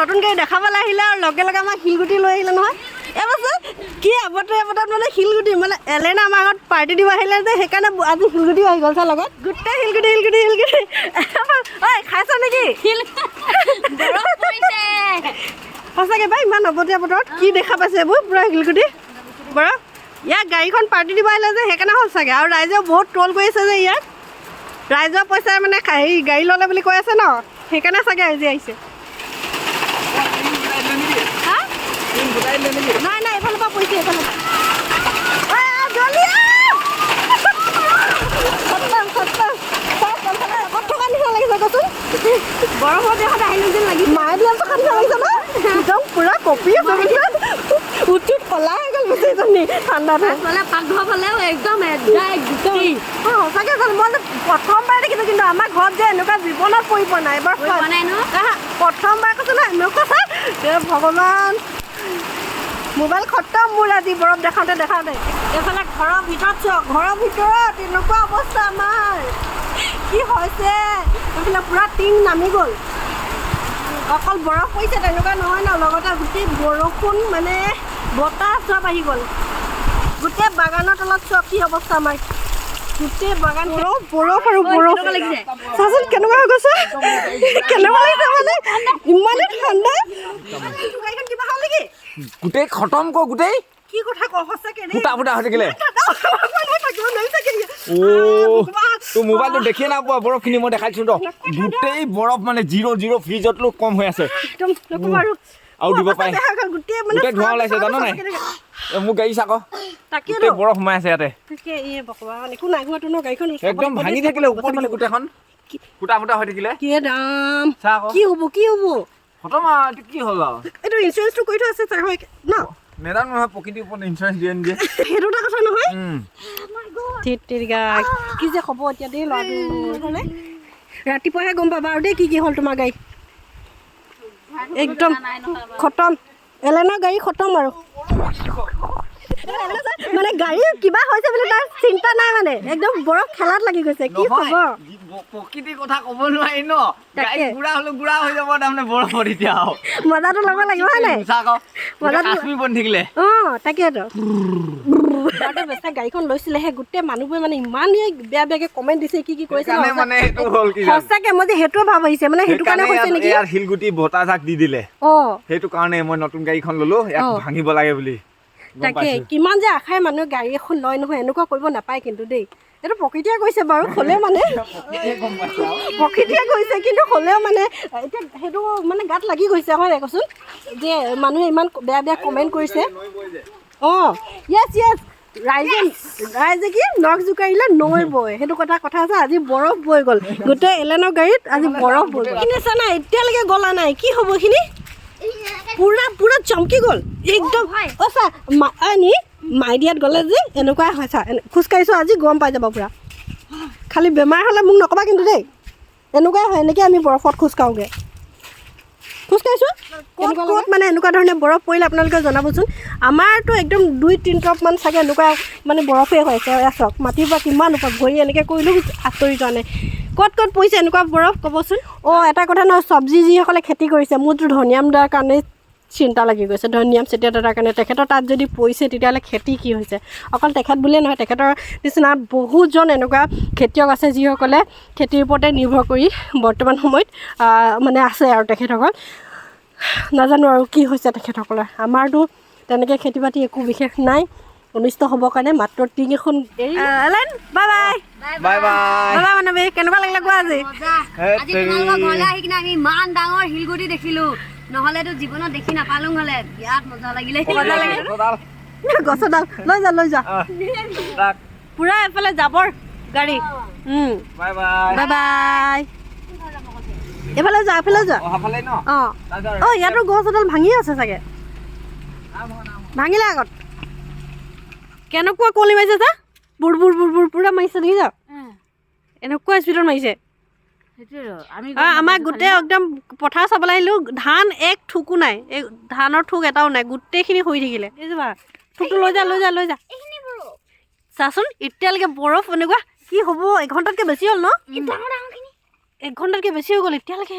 নতুন গাড়ী দেখাবলৈ আহিলে আৰু লগে লগে আমাক শিলগুটি লৈ আহিলে নহয় এইবছৰ কি এবটাত মানে শিলগুটি মানে এলেনা আমাৰ আগত পাৰ্টি দিব আহিলে যে সেইকাৰণে আজি শিলগুটি আহি গ'ল ছাৰ লগত গোটেই শিলগুটি ঐ খাইছ নেকি সঁচাকৈ পাই ইমান নৱতীয়া বতৰত কি দেখা পাইছে এইবোৰ পূৰা শিলগুটি বাৰু ইয়াক গাড়ীখন পাৰ্টি দিব আহিলে যে সেইকাৰণে হ'ল চাগে আৰু ৰাইজেও বহুত ট্ৰল কৰিছে যে ইয়াক ৰাইজৰ পইচাই মানে হেৰি গাড়ী ল'লে বুলি কৈ আছে ন সেইকাৰণে চাগে আজি আহিছে নাই নাই এইফালৰ পৰা পৰিছে এইফালৰ বৰফৰ দেশত আহিলো যেন লাগিছে মায়ে দিয়া থকা নিচিনা লাগিছে ন একদম পুৰা কপি আছে উঠি কলা হৈ গ'ল গোটেইজনী ঠাণ্ডাতে পাকঘৰ ফালেও একদম সঁচাকৈ মই যে প্ৰথমবাৰ দেখিছোঁ কিন্তু আমাৰ ঘৰত যে এনেকুৱা জীৱনত পৰি পোৱা নাই এবাৰ প্ৰথমবাৰ কৈছোঁ ন এনেকুৱা চাই ভগৱান মোবাইল খতম মোৰ আজি বৰফ দেখাওঁতে এইফালে ঘৰৰ ভিতৰত চোৱা ঘৰৰ ভিতৰত এনেকুৱা অৱস্থা আমাৰ কি হৈছে এইফালে পূৰা টিং নামি গ'ল অকল বৰফ পৰিছে তেনেকুৱা নহয় ন লগতে গোটেই বৰষুণ মানে বতাহ চব আহি গ'ল গোটেই বাগানৰ তলত চোৱা কি অৱস্থা আমাৰ গোটেই বাগান বৰফ আৰু বৰফ লাগিছে চাচোন কেনেকুৱা হৈ গৈছে কেনেকুৱা লাগিছে মানে ইমানেই ঠাণ্ডা গাড়ীখন কিবা হ'ল নেকি গোটেই খতম ক গোটেই কি কথা ক সঁচাকৈ ফুটা ফুটা হৈ থাকিলে তোৰ মোবাইলটো দেখিয়ে নাপোৱা বৰফখিনি মই দেখাইছোঁ তো গোটেই বৰফ মানে 0 ফ্ৰিজতলো কম হৈ আছে আৰু দিব পাৰে গোটেই ধোঁৱা ওলাইছে জানো নাই মোৰ গাড়ী চাক গোটেই বৰফ সোমাই আছে ইয়াতে একদম ভাঙি থাকিলে ওপৰত মানে গোটেইখন ফুটা ফুটা হৈ থাকিলে কি দাম কি হ'ব খতম আৰু কি হ'ল আৰু এইটো ইঞ্চুৰেঞ্চটো কৰি থোৱা আছে ন নেজানো নহয় প্ৰকৃতিৰ ওপৰত ইঞ্চুৰেঞ্চ দিয়ে নিদিয়ে সেইটো এটা কথা নহয় কি যে হ'ব এতিয়া দেই ল'ৰাটো ৰাতিপুৱাহে গম পাবা আৰু দেই কি হ'ল তোমাৰ গাড়ী একদম খতম এলেনৰ গাড়ী খতম আৰু মানে গাড়ী কিবা হৈছে বুলি তাৰ চিন্তা নাই মানে একদম বৰফ খেলাত লাগি গৈছে কি হ'ব প্ৰকৃতিৰ কথা ক'ব নোৱাৰি ন গাড়ী গুড়া হ'লেও গুড়া হৈ যাব তাৰমানে বৰফত এতিয়া মজাটো ল'ব লাগিব হয় নাই কাশ্মীৰ বনি থাকিলে তাকেতো বেচা গাড়ীখন লৈছিলেহে গোটেই মানুহবোৰে মানে ইমান বেয়াকে কমেণ্ট দিছে কি কৰিছে সঁচাকে মই যে সেইটোৱে ভাব আহিছে মানে সেইটো কাৰণে হৈছে নেকি শিলগুটি বতাহজাক দি দিলে সেইটো কাৰণে মই নতুন গাড়ীখন ল'লো ইয়াক ভাঙিব লাগে বুলি তাকে কিমান যে আশাই মানুহে গাড়ী এখন লয় নহয় এনেকুৱা কৰিব নাপায় কিন্তু দেই এইটো প্ৰকৃতিয়ে কৈছে বাৰু হ'লেও মানে প্ৰকৃতিয়ে কৈছে কিন্তু হ'লেও মানে এতিয়া সেইটো মানে গাত লাগি গৈছে হয় নাই কচোন যে মানুহে ইমান বেয়া কমেণ্ট কৰিছে য়েছ ৰাইজে কি নখ জোকাৰিলে নৈ বয় সেইটো কথা আছে আজি বৰফ বৈ গ'ল গোটেই এলেনৰ গাড়ীত আজি বৰফ বৈ গ'ল কিনিছা নাই এতিয়ালৈকে গ'লা নাই কি হ'ব এইখিনি পুৰা চমকি গ'ল একদম মাইডিয়াত গ'লে যে এনেকুৱাই হয় চা খোজকাঢ়িছোঁ আজি গম পাই যাব পুৰা খালি বেমাৰ হ'লে মোক নক'বা কিন্তু দেই এনেকুৱাই হয় এনেকৈ আমি বৰফত খোজকাঢ়োগৈ খোজকাঢ়িছোঁ ক'ত মানে এনেকুৱা ধৰণে বৰফ পৰিলে আপোনালোকে জনাবচোন আমাৰতো একদম 2-3 টপমান চাগে এনেকুৱা মানে বৰফেই হৈছে চাওক মাটিৰ পৰা কিমান ওপৰত ভৰি এনেকৈ কৰিলেও আঁতৰি যোৱা নাই ক'ত পৰিছে এনেকুৱা বৰফ ক'বচোন এটা কথা নহয় চব্জি যিসকলে খেতি কৰিছে মোৰতো ধনিয়াম দাৰ কাৰণে চিন্তা লাগি গৈছে ধনিয়াম চেতিয়া দাদাৰ কাৰণে তেখেতৰ তাত যদি পৰিছে তেতিয়াহ'লে খেতি কি হৈছে অকল তেখেত বুলিয়ে নহয় তেখেতৰ নিচিনা বহুতজন এনেকুৱা খেতিয়ক আছে যিসকলে খেতিৰ ওপৰতে নিৰ্ভৰ কৰি বৰ্তমান সময়ত মানে আছে আৰু তেখেতসকল নাজানো আৰু কি হৈছে তেখেতসকলৰ আমাৰতো তেনেকৈ খেতি বাতি একো বিশেষ নাই অনিষ্ট হ'বৰ কাৰণে মাত্ৰ টিং এখন বাই কেনেকুৱা লাগিলে কোৱা আজি আমি ইমান ডাঙৰ শিলগুটি দেখিলো নহ'লেতো জীৱনত দেখি নাপালো হ'লে বিৰাট মজা লাগিলে গছৰ ডাল লৈ যা পুৰা এফালে যাবৰ গাড়ী বাই এইফালে যা ইয়াতো গছ এডাল ভাঙি আছে চাগে ভাঙিলে আগত কেনেকুৱা কুঁৱলী মাৰিছে যা বুৰ পুৰা মাৰিছে দেখি যা এনেকুৱা স্পীডত মাৰিছে আমাৰ গোটেই একদম পথাৰ চাবলৈ আহিলোঁ ধান এক থোকো নাই এই ধানৰ থোক এটাও নাই গোটেইখিনি হৈ থাকিলে থোকটো লৈ যা চাচোন এতিয়ালৈকে বৰফ এনেকুৱা কি হ'ব 1 ঘণ্টাতকৈ বেছি হ'ল ন 1 ঘণ্টাতকৈ বেছি হৈ গ'ল এতিয়ালৈকে